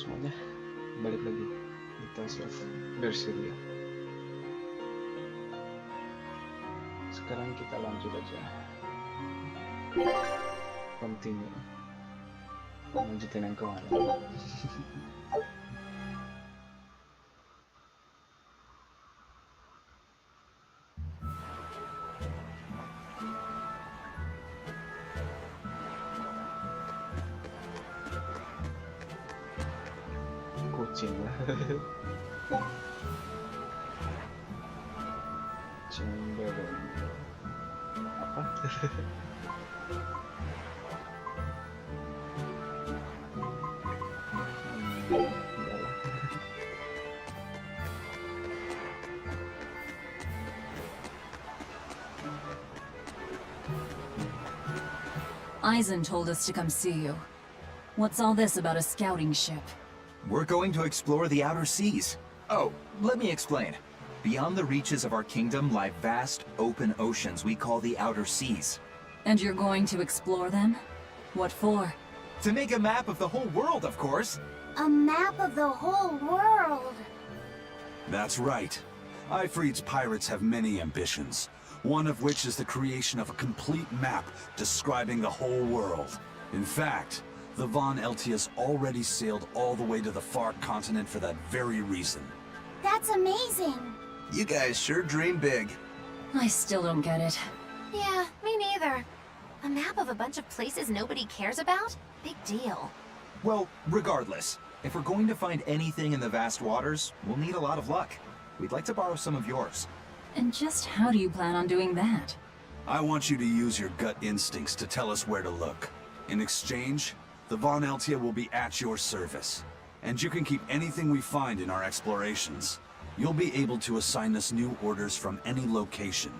semuanya, balik lagi di tas Berseria. Sekarang kita lanjut aja, continue, lanjutin yang kemana. Kucing lah. Cembereng apa? Enggak. Eisen told us to come see you. What's all this about a scouting ship? We're going to explore the outer seas. Oh, let me explain. Beyond the reaches of our kingdom lie vast, open oceans we call the outer seas. And you're going to explore them? What for? To make a map of the whole world, of course. A map of the whole world. That's right. Ifrit's pirates have many ambitions, one of which is the creation of a complete map describing the whole world. In fact, the Von Eltias already sailed all the way to the far continent for that very reason. That's amazing. You guys sure dream big. I still don't get it. Yeah, me neither. A map of a bunch of places nobody cares about? Big deal. Well, regardless, if we're going to find anything in the vast waters, we'll need a lot of luck. We'd like to borrow some of yours. And just how do you plan on doing that? I want you to use your gut instincts to tell us where to look. In exchange, the Von Eltia will be at your service, and you can keep anything we find in our explorations. You'll be able to assign us new orders from any location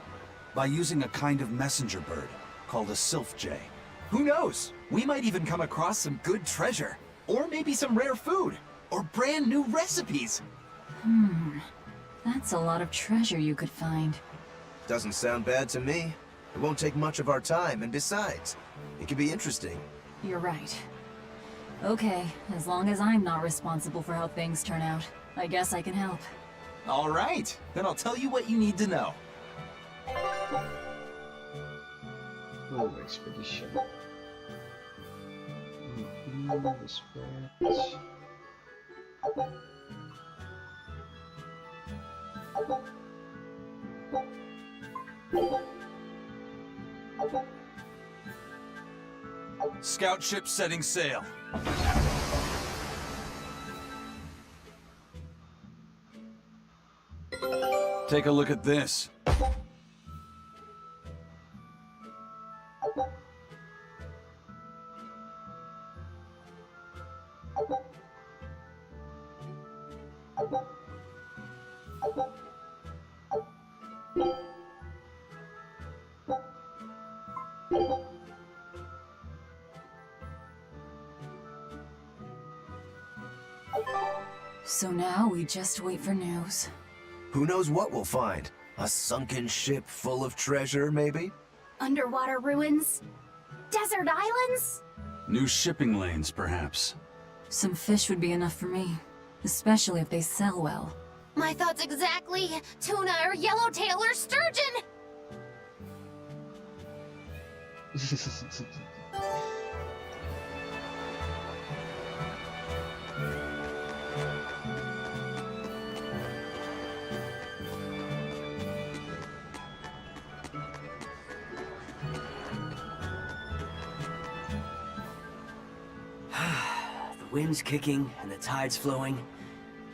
by using a kind of messenger bird called a sylph jay. Who knows? We might even come across some good treasure. Or maybe some rare food. Or brand new recipes. That's a lot of treasure you could find. Doesn't sound bad to me. It won't take much of our time, and besides, it could be interesting. You're right. Okay, as long as I'm not responsible for how things turn out, I guess I can help. All right, then I'll tell you what you need to know. Expedition. Dispatch. Scout ship setting sail. Take a look at this. So now we just wait for news. Who knows what we'll find? A sunken ship full of treasure, maybe? Underwater ruins? Desert islands? New shipping lanes, perhaps. Some fish would be enough for me, especially if they sell well. My thoughts exactly. Tuna or yellowtail or sturgeon. The wind's kicking and the tide's flowing,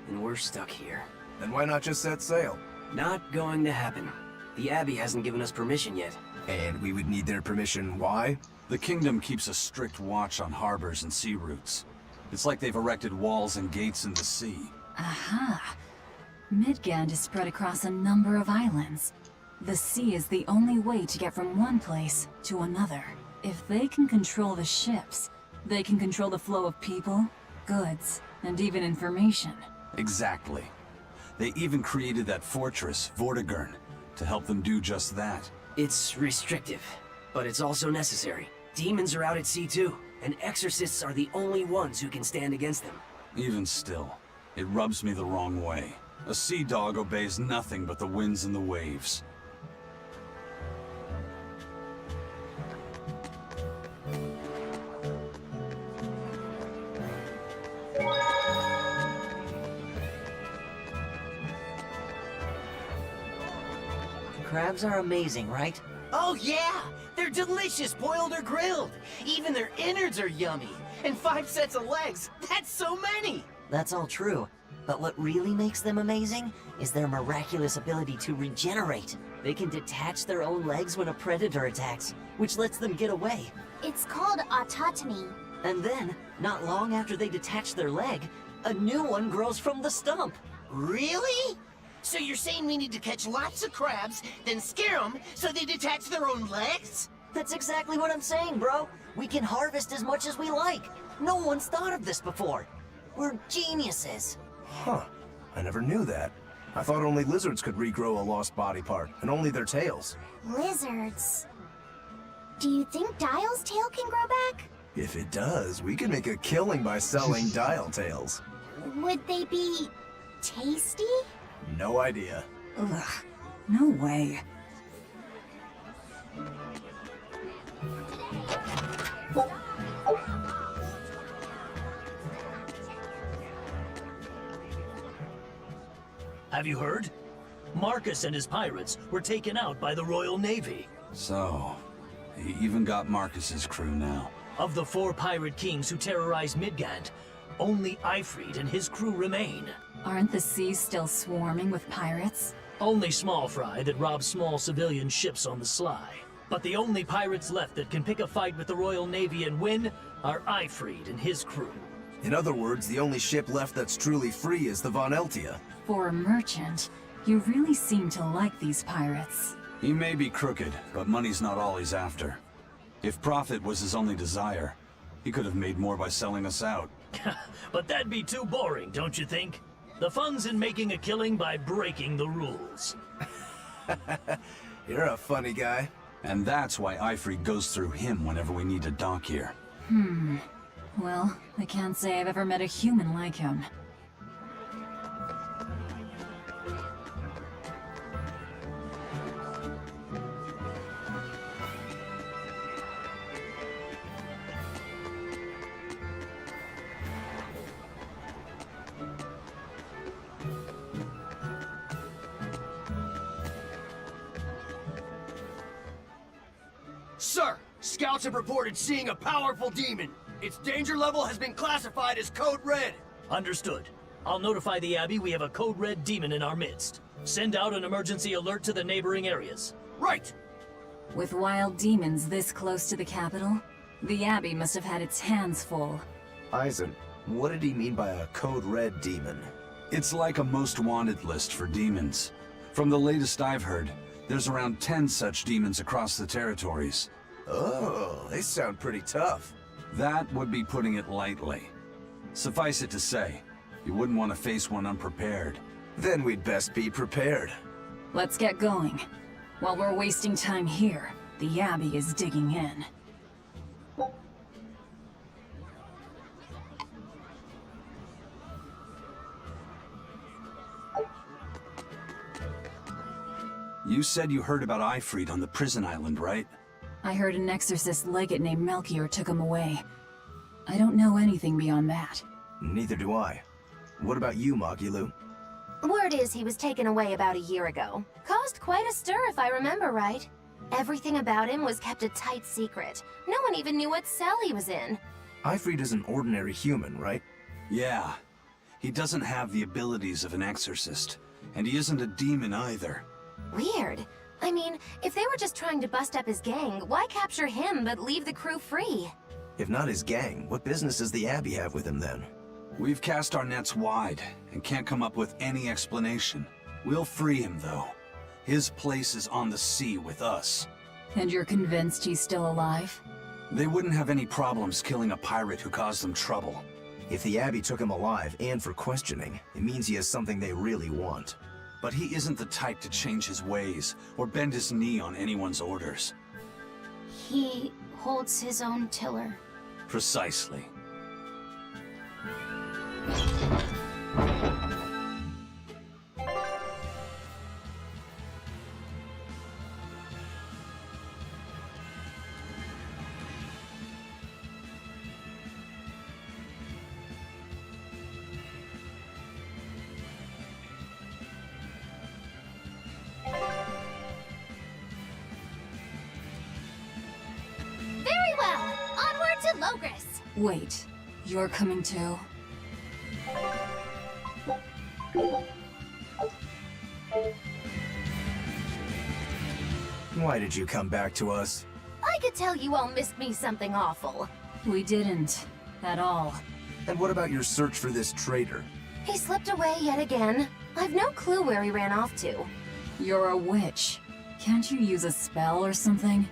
and we're stuck here. Then why not just set sail? Not going to happen. The Abbey hasn't given us permission yet. And we would need their permission, why? The kingdom keeps a strict watch on harbors and sea routes. It's like they've erected walls and gates in the sea. Aha! Midgand is spread across a number of islands. The sea is the only way to get from one place to another. If they can control the ships, they can control the flow of people, goods, and even information. Exactly. They even created that fortress, Vortigern, to help them do just that. It's restrictive, but it's also necessary. Demons are out at sea too, and exorcists are the only ones who can stand against them. Even still, it rubs me the wrong way. A sea dog obeys nothing but the winds and the waves. Crabs are amazing, right? Oh yeah! They're delicious boiled or grilled. Even their innards are yummy. And 5 sets of legs, that's so many! That's all true. But what really makes them amazing is their miraculous ability to regenerate. They can detach their own legs when a predator attacks, which lets them get away. It's called autotomy. And then, not long after they detach their leg, a new one grows from the stump. Really? So you're saying we need to catch lots of crabs, then scare them so they detach their own legs? That's exactly what I'm saying, bro. We can harvest as much as we like. No one's thought of this before. We're geniuses. Huh. I never knew that. I thought only lizards could regrow a lost body part, and only their tails. Lizards. Do you think Dial's tail can grow back? If it does, we can make a killing by selling dial tails. Would they be tasty? No idea. Ugh, no way. Have you heard? Marcus and his pirates were taken out by the Royal Navy. So, he even got Marcus's crew now. Of the 4 pirate kings who terrorized Midgand, only Ifrid and his crew remain. Aren't the seas still swarming with pirates? Only small fry that rob small civilian ships on the sly. But the only pirates left that can pick a fight with the Royal Navy and win are Ifrid and his crew. In other words, the only ship left that's truly free is the Von Eltia. For a merchant, you really seem to like these pirates. He may be crooked, but money's not all he's after. If profit was his only desire, he could have made more by selling us out. But that'd be too boring, don't you think? The fun's in making a killing by breaking the rules. You're a funny guy. And that's why Ifrid goes through him whenever we need to dock here. Well, I can't say I've ever met a human like him. Sir, scouts have reported seeing a powerful demon. Its danger level has been classified as Code Red. Understood. I'll notify the Abbey we have a Code Red demon in our midst. Send out an emergency alert to the neighboring areas. Right! With wild demons this close to the capital, the Abbey must have had its hands full. Eisen, what did he mean by a Code Red demon? It's like a most wanted list for demons. From the latest I've heard, there's around 10 such demons across the territories. Oh, they sound pretty tough. That would be putting it lightly. Suffice it to say, you wouldn't want to face one unprepared. Then we'd best be prepared. Let's get going. While we're wasting time here, the Abbey is digging in. You said you heard about Ifrid on the prison island, right? I heard an exorcist legate named Melchior took him away. I don't know anything beyond that. Neither do I. What about you, Magilou? Word is he was taken away about a year ago. Caused quite a stir if I remember right. Everything about him was kept a tight secret. No one even knew what cell he was in. Ifrid is an ordinary human, right? Yeah. He doesn't have the abilities of an exorcist, and he isn't a demon either. Weird. I mean, if they were just trying to bust up his gang, why capture him but leave the crew free? If not his gang, what business does the Abbey have with him then? We've cast our nets wide, and can't come up with any explanation. We'll free him, though. His place is on the sea with us. And you're convinced he's still alive? They wouldn't have any problems killing a pirate who caused them trouble. If the Abbey took him alive and for questioning, it means he has something they really want. But he isn't the type to change his ways, or bend his knee on anyone's orders. He holds his own tiller. Precisely. to Logris. Wait, you're coming too? Why did you come back to us? I could tell you all missed me something awful. We didn't. At all. And what about your search for this traitor? He slipped away yet again. I've no clue where he ran off to. You're a witch. Can't you use a spell or something?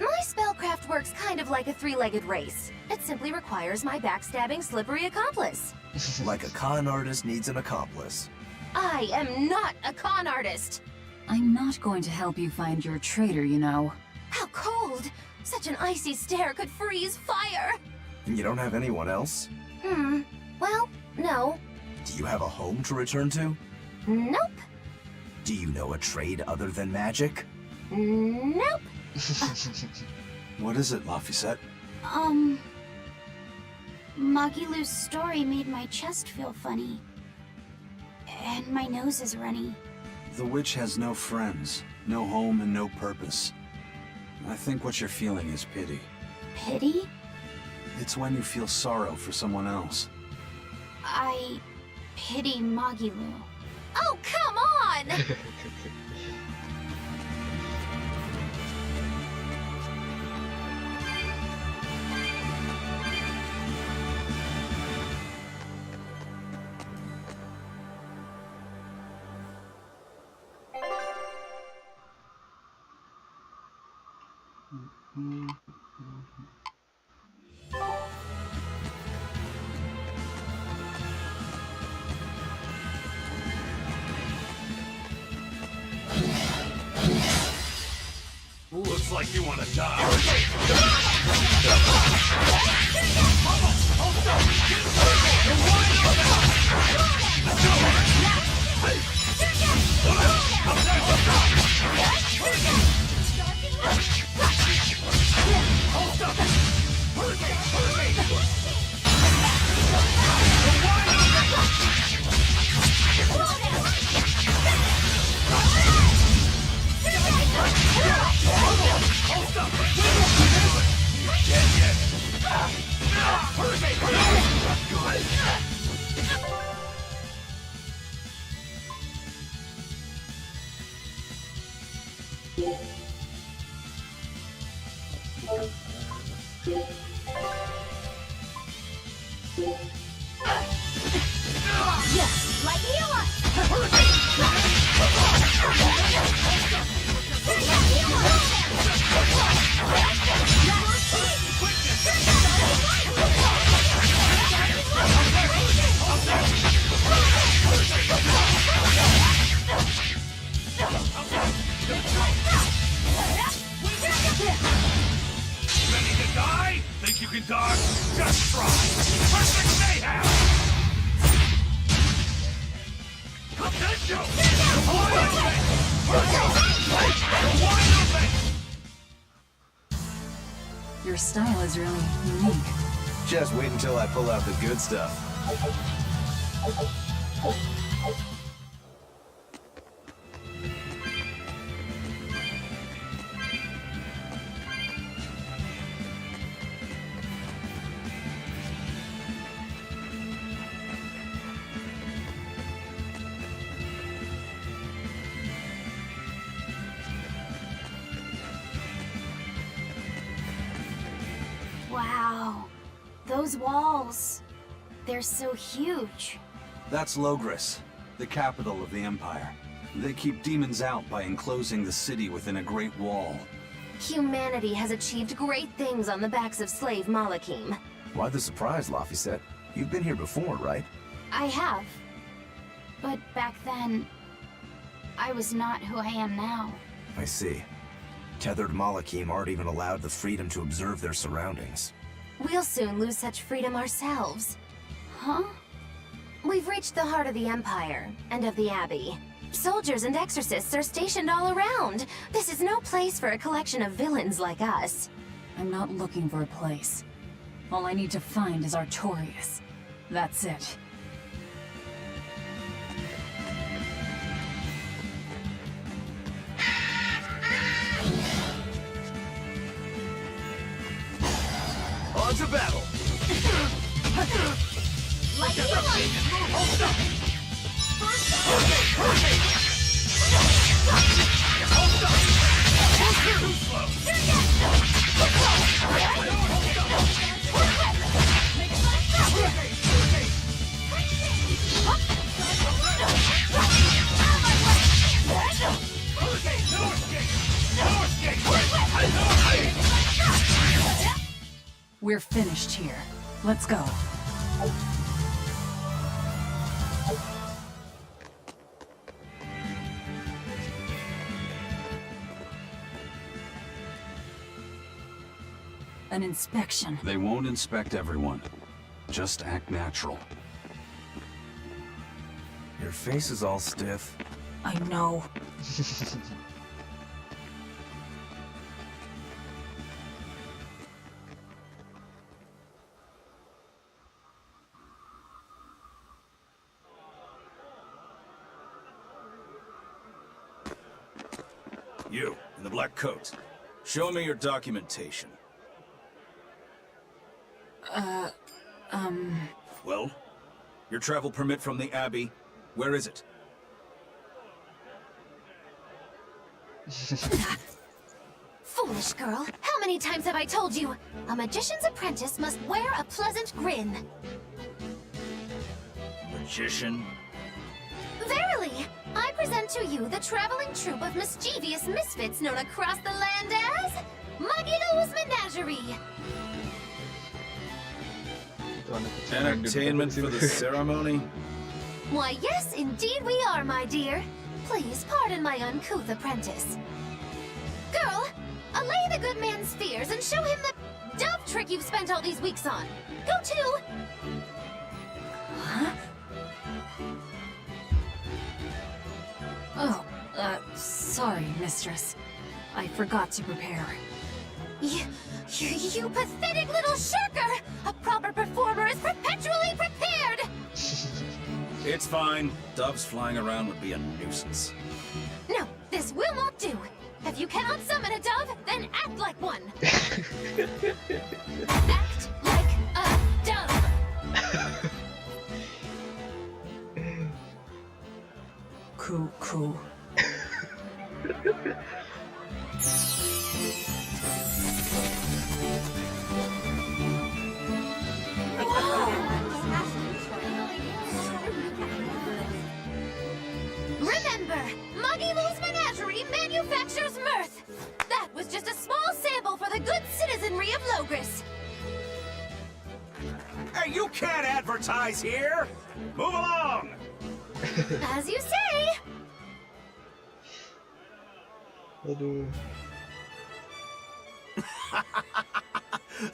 My spellcraft works kind of like a three-legged race. It simply requires my backstabbing, slippery accomplice. Like a con artist needs an accomplice. I am not a con artist! I'm not going to help you find your traitor, you know. How cold! Such an icy stare could freeze fire! And you don't have anyone else? Well, no. Do you have a home to return to? Nope. Do you know a trade other than magic? Nope. What is it, Laphicet? Magilu's story made my chest feel funny. And my nose is runny. The witch has no friends, no home, and no purpose. I think what you're feeling is pity. Pity? It's when you feel sorrow for someone else. I pity Magilu. Oh, come on! Looks like you want to die. Yes, light me up! Ready to die? Think you can dodge? Just try! Perfect mayhem! Attention! Wide open! Your style is really unique. Just wait until I pull out the good stuff. Wow. Those walls. They're so huge. That's Logris, the capital of the Empire. They keep demons out by enclosing the city within a great wall. Humanity has achieved great things on the backs of slave Malakim. Why the surprise, Laphicet? You've been here before, right? I have. But back then, I was not who I am now. I see. Tethered Malakim aren't even allowed the freedom to observe their surroundings. We'll soon lose such freedom ourselves. Huh? We've reached the heart of the Empire, and of the Abbey. Soldiers and exorcists are stationed all around. This is no place for a collection of villains like us. I'm not looking for a place. All I need to find is Artorias. That's it. On to battle! Like you like. We're finished here. Let's go. An inspection. They won't inspect everyone. Just act natural. Your face is all stiff. I know. You, in the black coat. Show me your documentation. Well? Your travel permit from the Abbey, where is it? Foolish girl, how many times have I told you? A magician's apprentice must wear a pleasant grin. Magician? Verily, I present to you the traveling troupe of mischievous misfits known across the land as Magilo's Menagerie. Entertainment for the ceremony? Why, yes, indeed we are, my dear. Please pardon my uncouth apprentice. Girl, allay the good man's fears and show him the dove trick you've spent all these weeks on. Go to... Huh? Oh, sorry, mistress. I forgot to prepare. You pathetic little shirker! A proper performer is perpetually prepared! It's fine. Doves flying around would be a nuisance. No, this will not do. If you cannot summon a dove, then act like one. Act like a dove. Cool. Remember, Magilo's Menagerie manufactures mirth. That was just a small sample for the good citizenry of Logris. Hey, you can't advertise here! Move along! As you say. Aduh.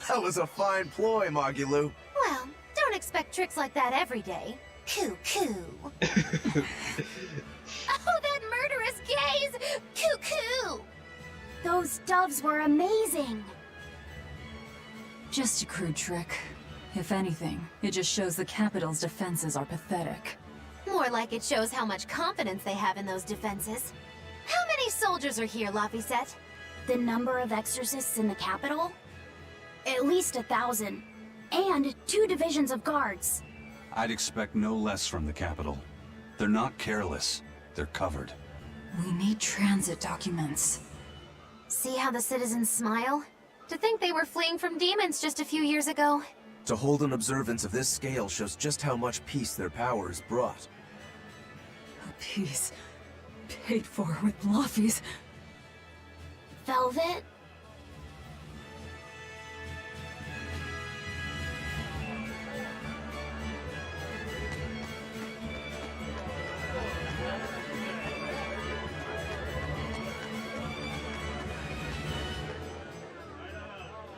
That was a fine ploy, Magilu. Well, don't expect tricks like that every day. Coo. Oh, that murderous gaze! Coo. Those doves were amazing. Just a crude trick. If anything, it just shows the capital's defenses are pathetic. More like it shows how much confidence they have in those defenses. How many soldiers are here, Laphicet? The number of exorcists in the capital? At least 1,000. And 2 divisions of guards. I'd expect no less from the capital. They're not careless. They're covered. We need transit documents. See how the citizens smile? To think they were fleeing from demons just a few years ago. To hold an observance of this scale shows just how much peace their power has brought. A piece paid for with Luffy's. Velvet?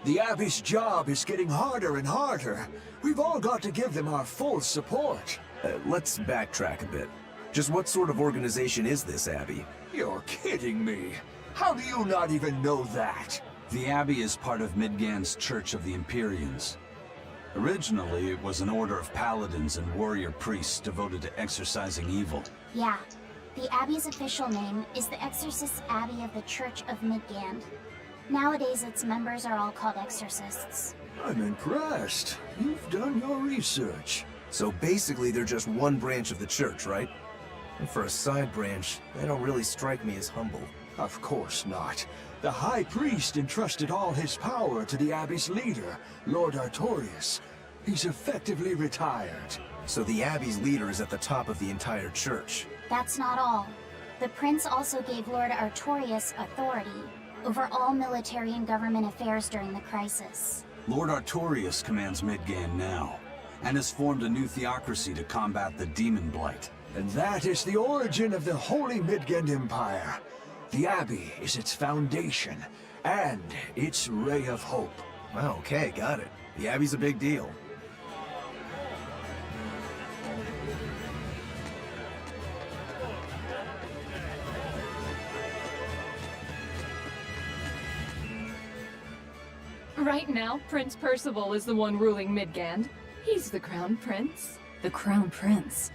The Abbey's job is getting harder and harder. We've all got to give them our full support. Let's backtrack a bit. Just what sort of organization is this Abbey? You're kidding me. How do you not even know that? The Abbey is part of Midgand's Church of the Empyreans. Originally, it was an order of paladins and warrior priests devoted to exorcising evil. Yeah. The Abbey's official name is the Exorcist Abbey of the Church of Midgand. Nowadays, its members are all called exorcists. I'm impressed. You've done your research. So basically, they're just one branch of the church, right? And for a side branch, they don't really strike me as humble. Of course not. The High Priest entrusted all his power to the Abbey's leader, Lord Artorius. He's effectively retired. So the Abbey's leader is at the top of the entire church. That's not all. The prince also gave Lord Artorius authority over all military and government affairs during the crisis. Lord Artorius commands Midgand now, and has formed a new theocracy to combat the demon blight. And that is the origin of the Holy Midgand Empire. The Abbey is its foundation, and its ray of hope. Wow, okay, got it. The Abbey's a big deal. Right now, Prince Percival is the one ruling Midgand. He's the crown prince. The crown prince?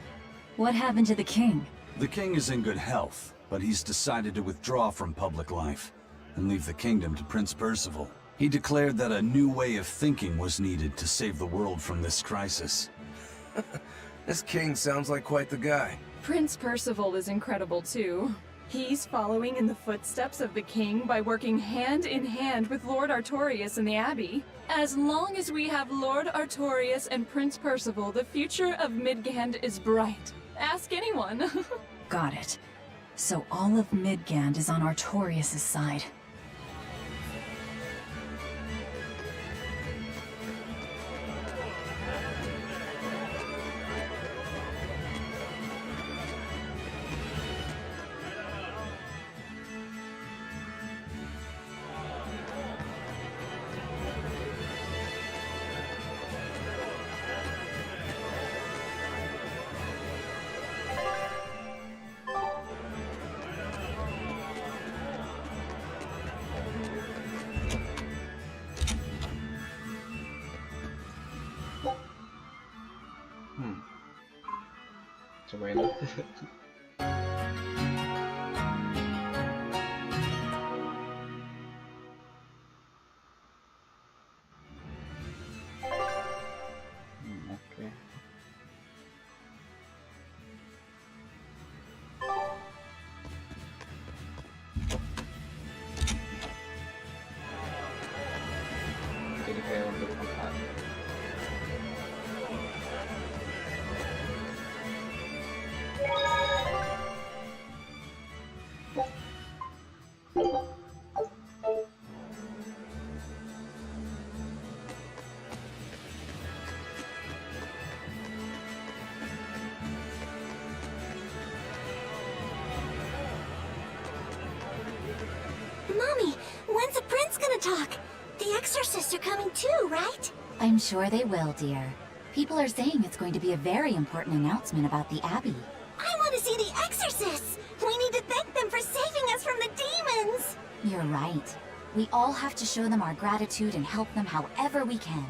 What happened to the king? The king is in good health, but he's decided to withdraw from public life and leave the kingdom to Prince Percival. He declared that a new way of thinking was needed to save the world from this crisis. This king sounds like quite the guy. Prince Percival is incredible too. He's following in the footsteps of the king by working hand in hand with Lord Artorius and the Abbey. As long as we have Lord Artorius and Prince Percival, the future of Midgand is bright. Ask anyone. Got it. So all of Midgand is on Artorius' side. Cobain lah. Oke. Jadi kayak untuk apa? Mommy, when's the prince gonna talk? The exorcists are coming too, right? I'm sure they will, dear. People are saying it's going to be a very important announcement about the Abbey. I want to see the exorcists! We need to thank them for saving us from the demons! You're right. We all have to show them our gratitude and help them however we can.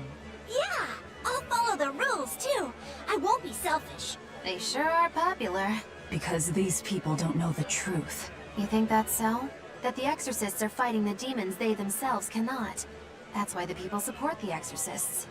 Yeah, I'll follow the rules too. I won't be selfish. They sure are popular. Because these people don't know the truth. You think that's so? That the exorcists are fighting the demons they themselves cannot. That's why the people support the exorcists.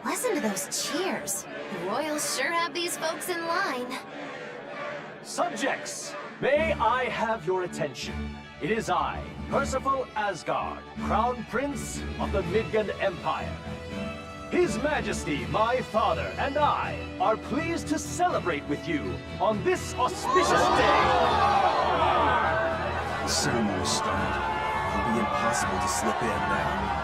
Listen to those cheers. The royals sure have these folks in line. Subjects, may I have your attention? It is I, Percival Asgard, Crown Prince of the Midgand Empire. His Majesty, my father, and I are pleased to celebrate with you on this auspicious day. The ceremony started. It'll be impossible to slip in now.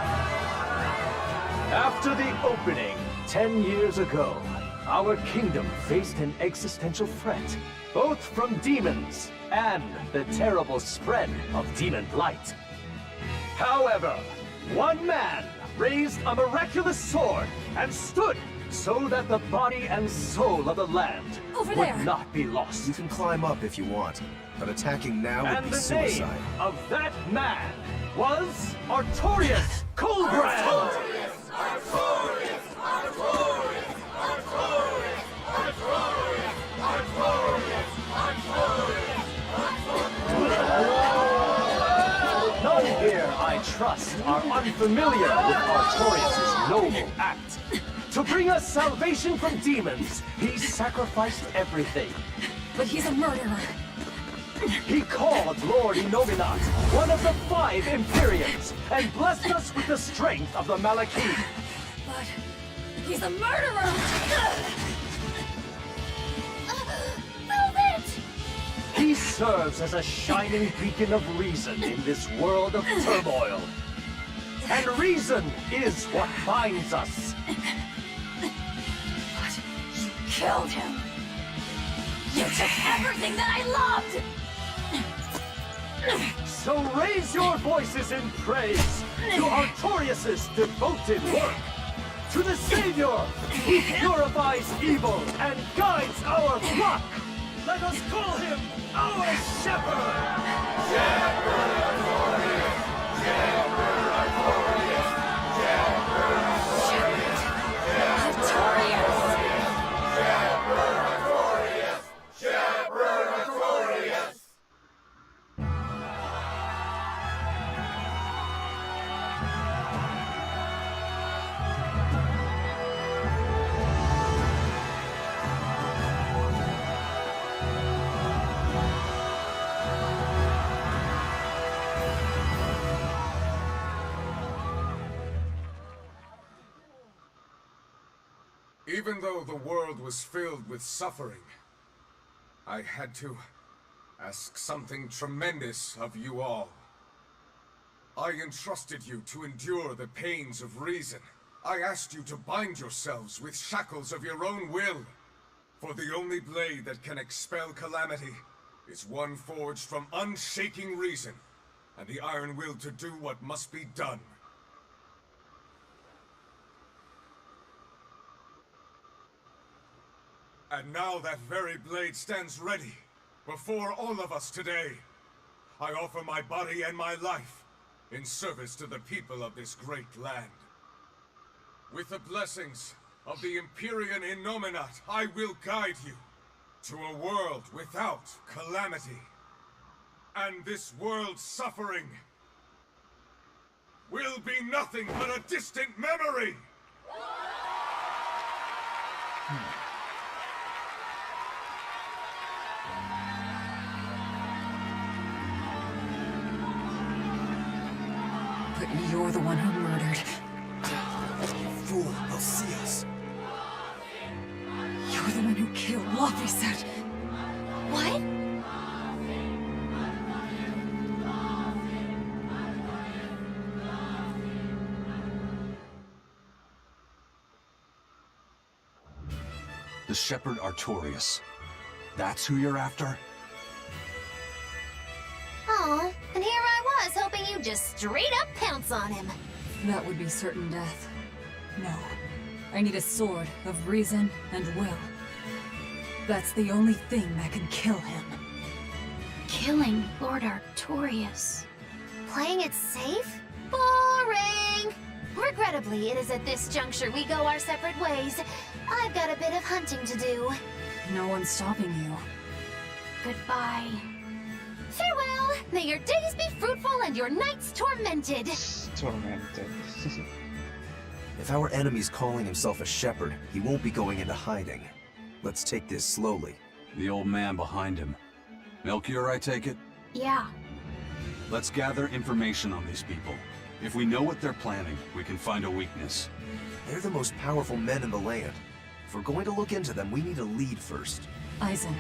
After the opening, 10 years ago, our kingdom faced an existential threat, both from demons and the terrible spread of demon blight. However, one man raised a miraculous sword and stood so that the body and soul of the land Over would there. not be lost. You can climb up if you want, but attacking now would And be the suicide. name of that man was Artorius Coldbrand! None here, I trust, are unfamiliar with Artorius' noble act. To bring us salvation from demons, he sacrificed everything. But he's a murderer. He called Lord Inominat, one of the 5 Imperiums, and blessed us with the strength of the Malakith. But he's a murderer! Velvet! He serves as a shining beacon of reason in this world of turmoil. And reason is what binds us. But you killed him. You took everything that I loved! So raise your voices in praise to Artorius' devoted work, to the Savior who purifies evil and guides our flock. Let us call him our Shepherd! Shepherd Artorius! Shepherd Artorius! Shepherd Artorius! Artorius! Shepherd Artorius! Shepherd Artorius! Even though the world was filled with suffering, I had to ask something tremendous of you all. I entrusted you to endure the pains of reason. I asked you to bind yourselves with shackles of your own will. For the only blade that can expel calamity is one forged from unshaking reason, and the iron will to do what must be done. And now that very blade stands ready, before all of us today. I offer my body and my life, in service to the people of this great land. With the blessings of the Empyrean Innominat, I will guide you to a world without calamity. And this world's suffering will be nothing but a distant memory! But you're the one who murdered. Fool, they'll see us. You're the one who killed Laphicet. What? The Shepherd Artorius. That's who you're after? Oh, and here I was hoping you'd just straight up pounce on him. That would be certain death. No. I need a sword of reason and will. That's the only thing that can kill him. Killing Lord Artorius. Playing it safe? Boring! Regrettably, it is at this juncture we go our separate ways. I've got a bit of hunting to do. No one's stopping you. Goodbye. Farewell! May your days be fruitful and your nights tormented! Tormented. If our enemy's calling himself a shepherd, he won't be going into hiding. Let's take this slowly. The old man behind him. Melchior, I take it? Yeah. Let's gather information on these people. If we know what they're planning, we can find a weakness. They're the most powerful men in the land. If we're going to look into them, we need a lead first. Eisen,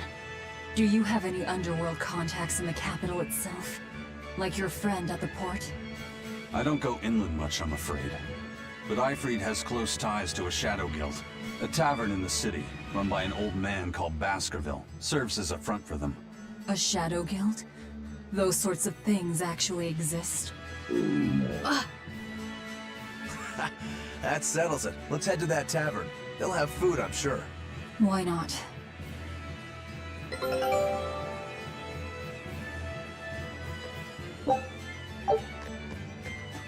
do you have any underworld contacts in the capital itself? Like your friend at the port? I don't go inland much, I'm afraid. But Eifried has close ties to a shadow guild. A tavern in the city, run by an old man called Baskerville, serves as a front for them. A shadow guild? Those sorts of things actually exist? That settles it. Let's head to that tavern. They'll have food, I'm sure. Why not?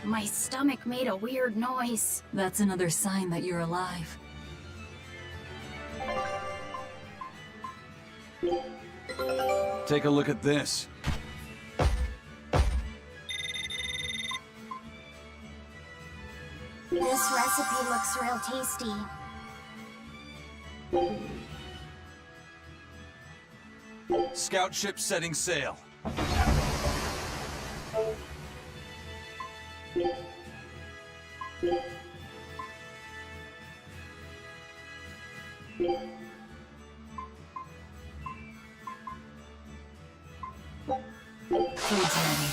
My stomach made a weird noise. That's another sign that you're alive. Take a look at this. This recipe looks real tasty. Scout ship setting sail. Food's ready.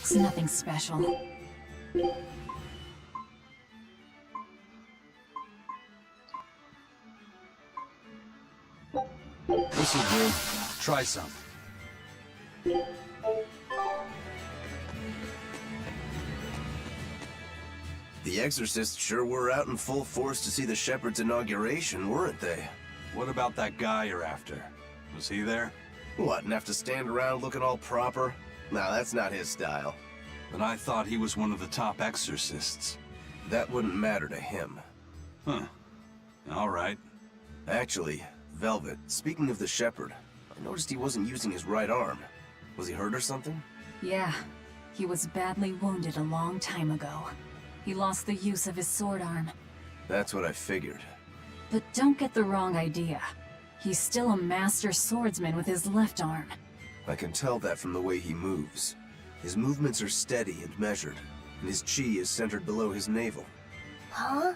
It's nothing special. This'll do. Try some. The exorcists sure were out in full force to see the shepherd's inauguration, weren't they? What about that guy you're after? Was he there? What, and have to stand around looking all proper? No, that's not his style. But I thought he was one of the top exorcists. That wouldn't matter to him. Huh. All right. Actually, Velvet, speaking of the shepherd, I noticed he wasn't using his right arm. Was he hurt or something? Yeah, he was badly wounded a long time ago. He lost the use of his sword arm. That's what I figured. But don't get the wrong idea. He's still a master swordsman with his left arm. I can tell that from the way he moves. His movements are steady and measured, and his chi is centered below his navel. Huh?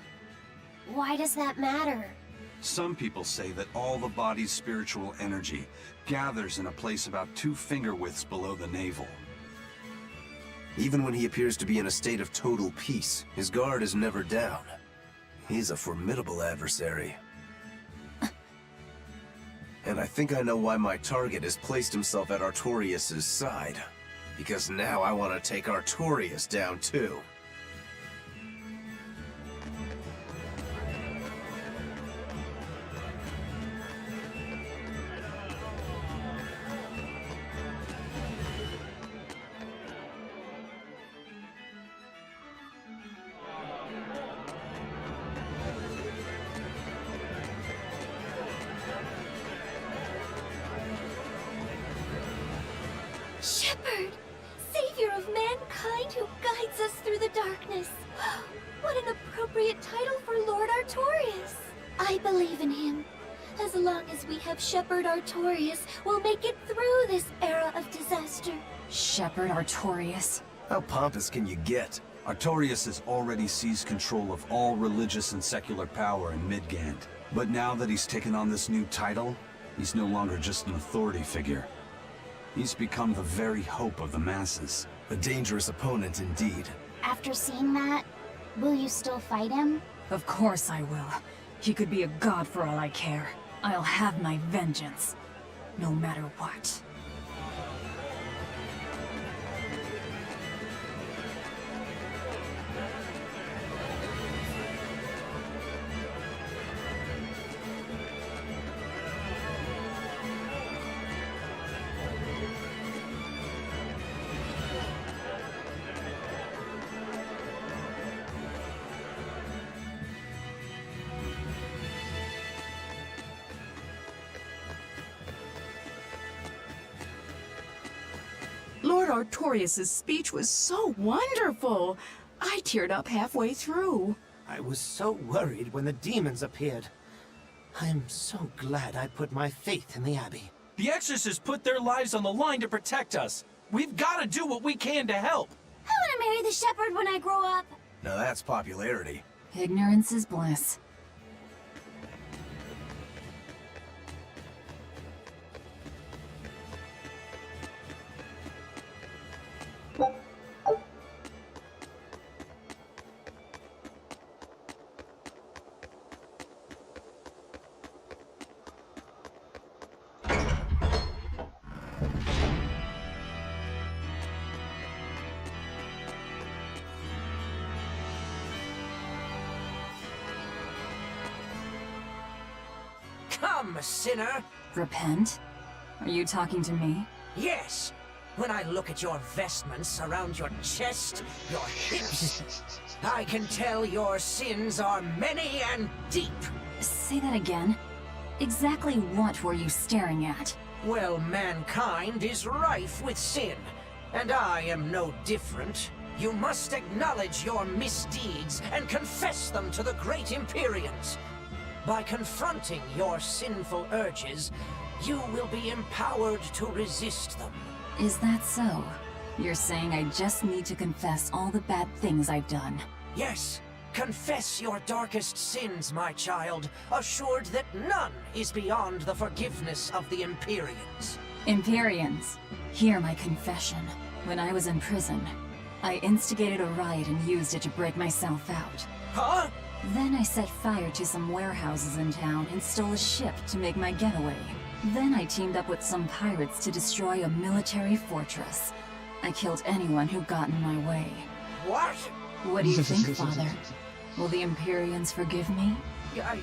Why does that matter? Some people say that all the body's spiritual energy gathers in a place about 2 finger widths below the navel. Even when he appears to be in a state of total peace, his guard is never down. He's a formidable adversary. And I think I know why my target has placed himself at Artorias' side. Because now I want to take Artorias down too. Shepherd! Savior of mankind who guides us through the darkness. What an appropriate title for Lord Artorias. I believe in him. As long as we have Shepherd Artorias, we'll make it through this era of disaster. Shepherd Artorias? How pompous can you get? Artorias has already seized control of all religious and secular power in Midgand. But now that he's taken on this new title, he's no longer just an authority figure. He's become the very hope of the masses. A dangerous opponent indeed. After seeing that, will you still fight him? Of course I will. He could be a god for all I care. I'll have my vengeance. No matter what. Lord Artorias' speech was so wonderful. I teared up halfway through. I was so worried when the demons appeared. I'm so glad I put my faith in the Abbey. The exorcists put their lives on the line to protect us. We've got to do what we can to help. I want to marry the shepherd when I grow up. Now that's popularity. Ignorance is bliss. Come, sinner! Repent? Are you talking to me? Yes! When I look at your vestments around your chest, your hips, I can tell your sins are many and deep. Say that again. Exactly what were you staring at? Well, mankind is rife with sin, and I am no different. You must acknowledge your misdeeds and confess them to the great Empyreans. By confronting your sinful urges, you will be empowered to resist them. Is that so? You're saying I just need to confess all the bad things I've done? Yes, confess your darkest sins, my child, assured that none is beyond the forgiveness of the Empyreans. Empyreans, hear my confession. When I was in prison, I instigated a riot and used it to break myself out. Huh? Then I set fire to some warehouses in town and stole a ship to make my getaway. Then I teamed up with some pirates to destroy a military fortress. I killed anyone who got in my way. What? What do you think, Father? Will the Empyreans forgive me? I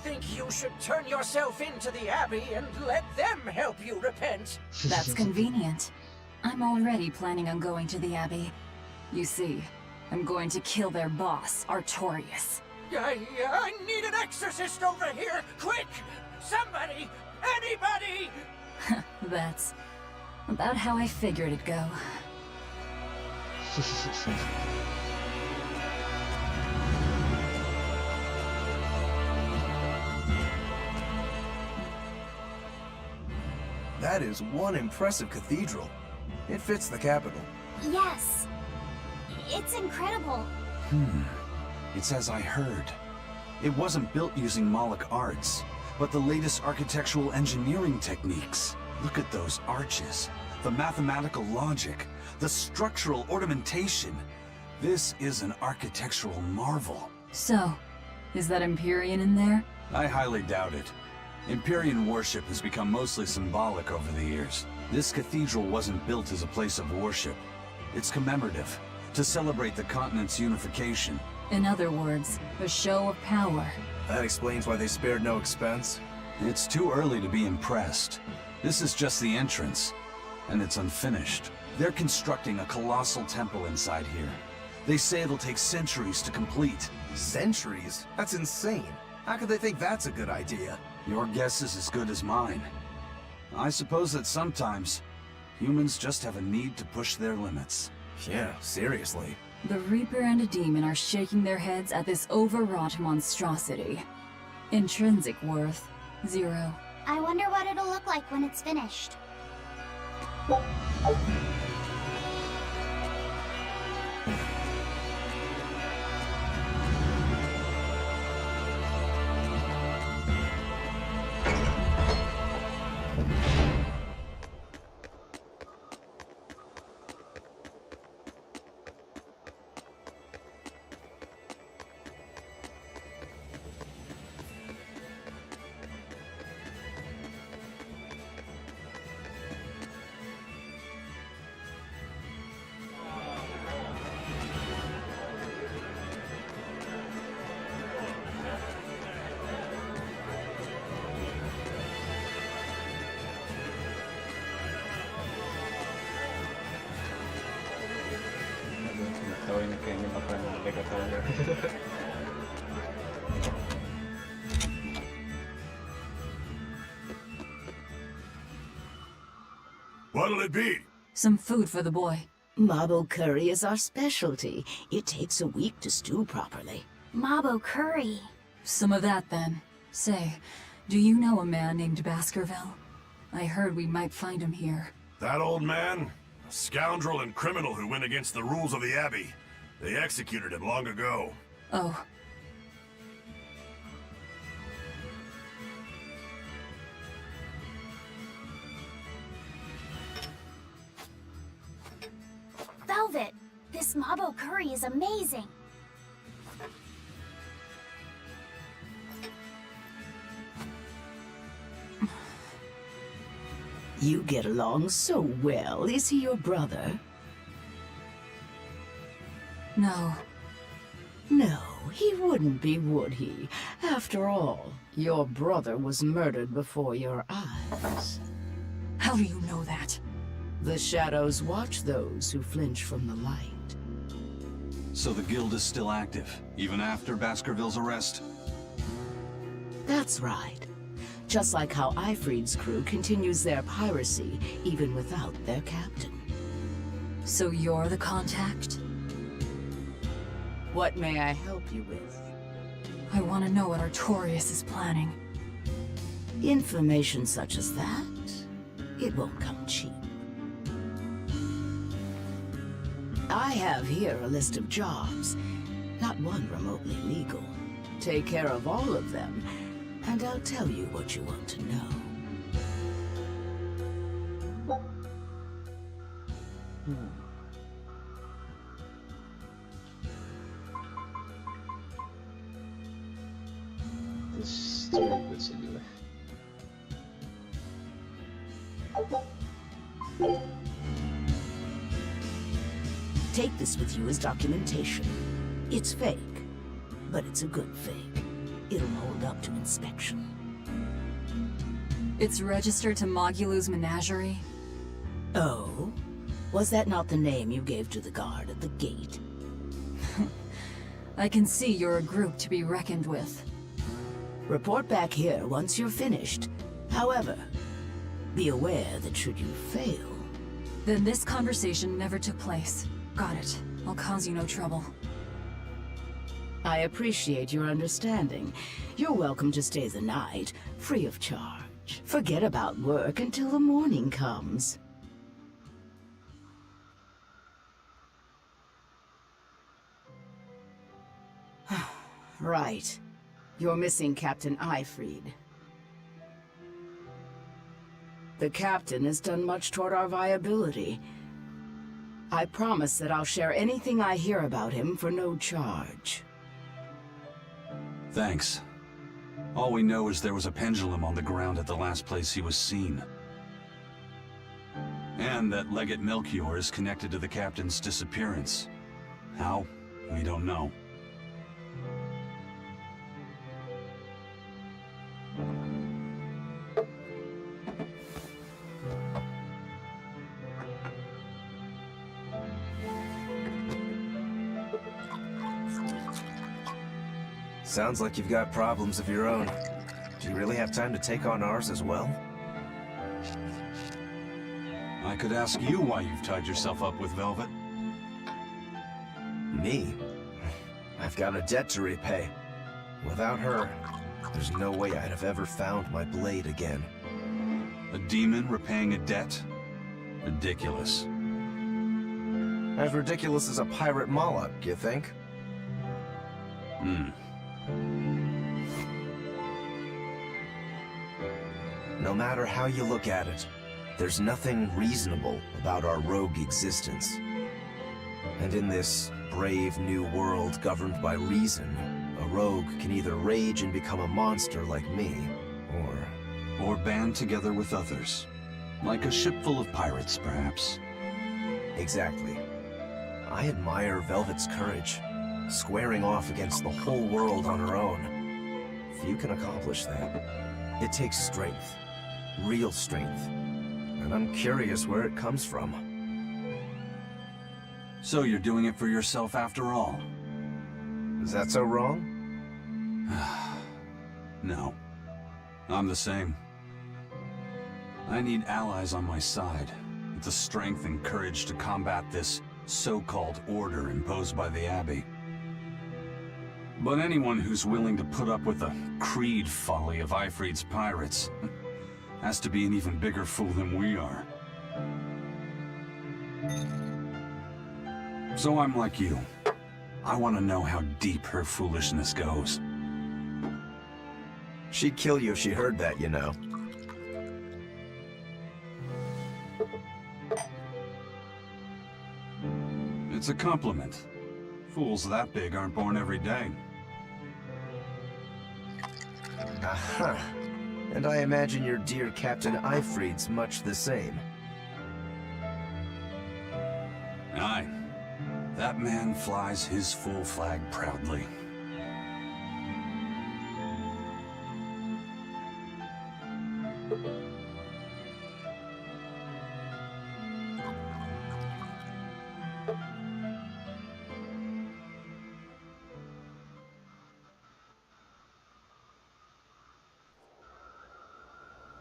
think you should turn yourself into the Abbey and let them help you repent. That's convenient. I'm already planning on going to the Abbey. You see, I'm going to kill their boss, Artorius. I need an exorcist over here! Quick! Somebody! Anybody! That's about how I figured it'd go. That is one impressive cathedral. It fits the capital. Yes. It's incredible. It's as I heard. It wasn't built using Moloch arts, but the latest architectural engineering techniques. Look at those arches, the mathematical logic, the structural ornamentation. This is an architectural marvel. So, is that Empyrean in there? I highly doubt it. Empyrean worship has become mostly symbolic over the years. This cathedral wasn't built as a place of worship. It's commemorative, to celebrate the continent's unification. In other words, a show of power. That explains why they spared no expense. It's too early to be impressed. This is just the entrance, and it's unfinished. They're constructing a colossal temple inside here. They say it'll take centuries to complete. Centuries? That's insane. How could they think that's a good idea? Your guess is as good as mine. I suppose that sometimes, humans just have a need to push their limits. Yeah, seriously. The Reaper and a demon are shaking their heads at this overwrought monstrosity. Intrinsic worth, 0. I wonder what it'll look like when it's finished. Tawin na kayaknya bakal nagkataon. What'll it be? Some food for the boy. Mabo curry is our specialty. It takes a week to stew properly. Mabo curry. Some of that, then. Say, do you know a man named Baskerville? I heard we might find him here. That old man? A scoundrel and criminal who went against the rules of the Abbey. They executed him long ago. Oh. Velvet, this Mabo curry is amazing. You get along so well. Is he your brother? No. No, he wouldn't be, would he? After all, your brother was murdered before your eyes. How do you know that? The shadows watch those who flinch from the light. So the guild is still active, even after Baskerville's arrest? That's right. Just like how Ifrid's crew continues their piracy, even without their captain. So you're the contact? What may I help you with? I want to know what Artorias is planning. Information such as that, it won't come cheap. I have here a list of jobs, not one remotely legal. Take care of all of them, and I'll tell you what you want to know. This stupid anyway. Take this with you as documentation. It's fake, but it's a good fake. It'll hold up to inspection. It's registered to Mogulu's menagerie? Oh? Was that not the name you gave to the guard at the gate? I can see you're a group to be reckoned with. Report back here once you're finished. However, be aware that should you fail... Then this conversation never took place. Got it. I'll cause you no trouble. I appreciate your understanding. You're welcome to stay the night, free of charge. Forget about work until the morning comes. Right. You're missing Captain Ifrid. The captain has done much toward our viability. I promise that I'll share anything I hear about him for no charge. Thanks. All we know is there was a pendulum on the ground at the last place he was seen. And that Legate Melchior is connected to the captain's disappearance. How? We don't know. Sounds like you've got problems of your own. Do you really have time to take on ours as well? I could ask you why you've tied yourself up with Velvet. Me? I've got a debt to repay. Without her, there's no way I'd have ever found my blade again. A demon repaying a debt? Ridiculous. As ridiculous as a pirate Moloch, you think? No matter how you look at it, there's nothing reasonable about our rogue existence. And in this brave new world governed by reason, a rogue can either rage and become a monster like me, or band together with others. Like a ship full of pirates, perhaps. Exactly. I admire Velvet's courage, squaring off against the whole world on her own. Few can accomplish that. It takes strength. Real strength. And I'm curious where it comes from. So you're doing it for yourself after all? Is that so wrong? No. I'm the same. I need allies on my side, with the strength and courage to combat this so-called order imposed by the Abbey. But anyone who's willing to put up with the creed folly of Ifrid's pirates has to be an even bigger fool than we are. So I'm like you. I want to know how deep her foolishness goes. She'd kill you if she heard that, you know. It's a compliment. Fools that big aren't born every day. Aha. And I imagine your dear Captain Ifrid's much the same. Aye. That man flies his full flag proudly.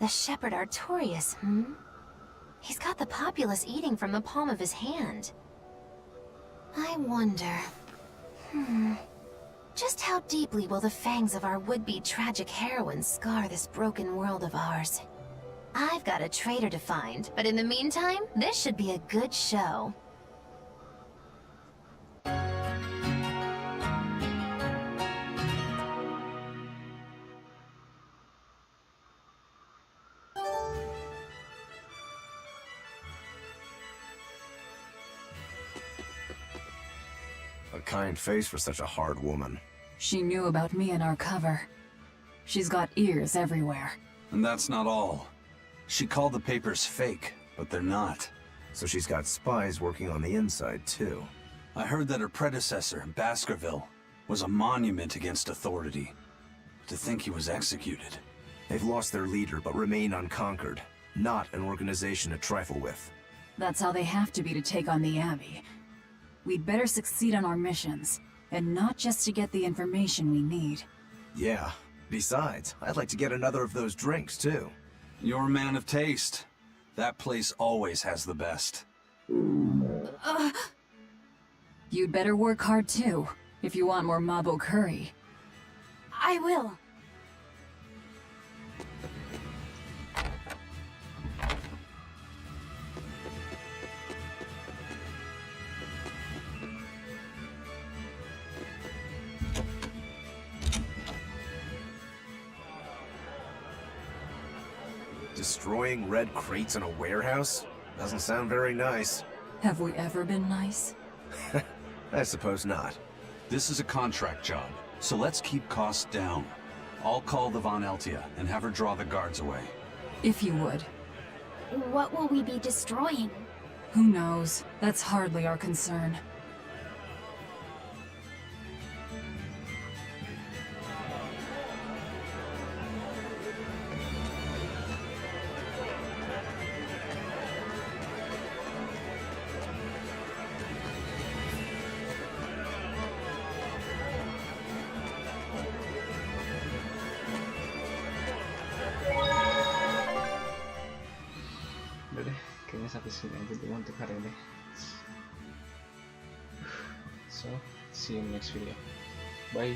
The Shepherd Artorias, He's got the populace eating from the palm of his hand. I wonder... Just how deeply will the fangs of our would-be tragic heroines scar this broken world of ours? I've got a traitor to find, but in the meantime, this should be a good show. A kind face for such a hard woman. She knew about me and our cover. She's got ears everywhere. And that's not all. She called the papers fake, but they're not. So she's got spies working on the inside, too. I heard that her predecessor, Baskerville, was a monument against authority. To think he was executed. They've lost their leader, but remain unconquered. Not an organization to trifle with. That's how they have to be to take on the Abbey. We'd better succeed on our missions, and not just to get the information we need. Yeah. Besides, I'd like to get another of those drinks, too. You're a man of taste. That place always has the best. You'd better work hard too, if you want more Mabo curry. I will. Destroying red crates in a warehouse? Doesn't sound very nice. Have we ever been nice? I suppose not. This is a contract job, so let's keep costs down. I'll call the Von Eltia and have her draw the guards away. If you would. What will we be destroying? Who knows? That's hardly our concern. Udah deh, kayaknya sampai sini aja dulu untuk hari ini. So, see you in the next video. Bye.